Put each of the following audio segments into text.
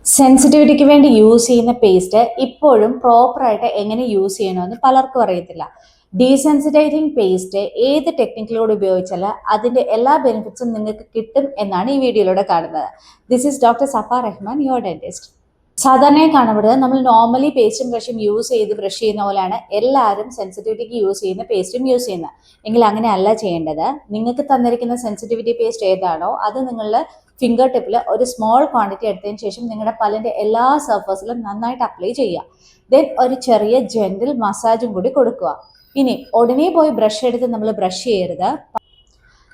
സെൻസിറ്റിവിറ്റിക്ക് വേണ്ടി യൂസ് ചെയ്യുന്ന പേസ്റ്റ് ഇപ്പോഴും പ്രോപ്പറായിട്ട് എങ്ങനെ യൂസ് ചെയ്യണമെന്ന് പലർക്കും അറിയത്തില്ല. ഡീസെൻസിറ്റൈസിങ് പേസ്റ്റ് ഏത് ടെക്നിക്കിലൂടെ ഉപയോഗിച്ചാൽ അതിൻ്റെ എല്ലാ ബെനിഫിറ്റ്സും നിങ്ങൾക്ക് കിട്ടും എന്നാണ് ഈ വീഡിയോയിലൂടെ കാണുന്നത്. This is doctor Safa Rahman, your dentist. സാധാരണയായി കാണപ്പെടുന്നത് നമ്മൾ നോർമലി പേസ്റ്റും ബ്രഷും യൂസ് ചെയ്ത് ബ്രഷ് ചെയ്യുന്ന പോലെയാണ് എല്ലാവരും സെൻസിറ്റിവിറ്റിക്ക് യൂസ് ചെയ്യുന്ന പേസ്റ്റും യൂസ് ചെയ്യുന്നത്. എങ്കിൽ അങ്ങനെ അല്ല ചെയ്യേണ്ടത്. നിങ്ങൾക്ക് തന്നിരിക്കുന്ന സെൻസിറ്റിവിറ്റി പേസ്റ്റ് ഏതാണോ അത് നിങ്ങളുടെ ഫിംഗർ ടിപ്പിൽ ഒരു സ്മോൾ ക്വാണ്ടിറ്റി എടുത്തതിന് ശേഷം നിങ്ങളുടെ പല്ലിൻ്റെ എല്ലാ സർഫസിലും നന്നായിട്ട് അപ്ലൈ ചെയ്യുക. ദെൻ ഒരു ചെറിയ ജെന്റിൽ മസാജും കൂടി കൊടുക്കുക. ഇനി ഉടനെ പോയി ബ്രഷ് എടുത്ത് നമ്മൾ ബ്രഷ് ചെയ്യരുത്.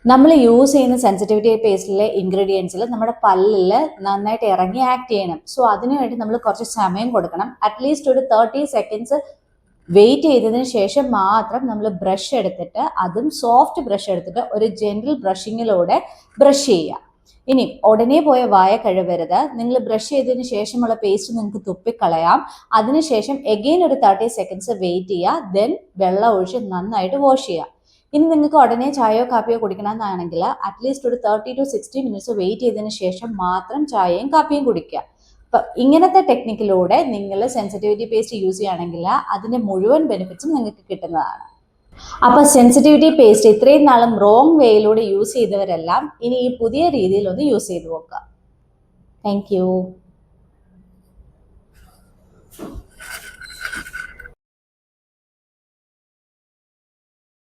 നമ്മൾ യൂസ് ചെയ്യുന്ന സെൻസിറ്റിവിറ്റി പേസ്റ്റിലെ ഇൻഗ്രീഡിയൻസിൽ നമ്മുടെ പല്ലിൽ നന്നായിട്ട് ഇറങ്ങി ആക്ട് ചെയ്യണം. സോ അതിനുവേണ്ടി നമ്മൾ കുറച്ച് സമയം കൊടുക്കണം. അറ്റ്ലീസ്റ്റ് ഒരു 30 സെക്കൻഡ്സ് വെയിറ്റ് ചെയ്തതിന് ശേഷം മാത്രം നമ്മൾ ബ്രഷ് എടുത്തിട്ട്, അതും സോഫ്റ്റ് ബ്രഷ് എടുത്തിട്ട് ഒരു ജെന്റിൽ ബ്രഷിങ്ങിലൂടെ ബ്രഷ് ചെയ്യുക. ഇനി ഉടനെ പോയ വായ കഴുകരുത്. നിങ്ങൾ ബ്രഷ് ചെയ്തതിന് ശേഷമുള്ള പേസ്റ്റ് നിങ്ങൾക്ക് തുപ്പിക്കളയാം. അതിനുശേഷം എഗെയിൻ ഒരു 30 സെക്കൻഡ്സ് വെയിറ്റ് ചെയ്യുക. ദെൻ വെള്ളം ഒഴിച്ച് നന്നായിട്ട് വാഷ് ചെയ്യുക. ഇനി നിങ്ങൾക്ക് ഉടനെ ചായയോ കാപ്പിയോ കുടിക്കണമെന്നാണെങ്കിൽ അറ്റ്ലീസ്റ്റ് ഒരു 30 to 60 മിനിറ്റ്സ് വെയിറ്റ് ചെയ്തതിന് ശേഷം മാത്രം ചായയും കാപ്പിയും കുടിക്കുക. അപ്പം ഇങ്ങനത്തെ ടെക്നിക്കിലൂടെ നിങ്ങൾ സെൻസിറ്റിവിറ്റി പേസ്റ്റ് യൂസ് ചെയ്യുകയാണെങ്കിൽ അതിൻ്റെ മുഴുവൻ ബെനിഫിറ്റ്സും നിങ്ങൾക്ക് കിട്ടുന്നതാണ്. അപ്പോൾ സെൻസിറ്റിവിറ്റി പേസ്റ്റ് ഇത്രയും നാളും റോങ് വേയിലൂടെ യൂസ് ചെയ്തവരെല്ലാം ഇനി ഈ പുതിയ രീതിയിലൊന്ന് യൂസ് ചെയ്ത് നോക്കുക. Thank you.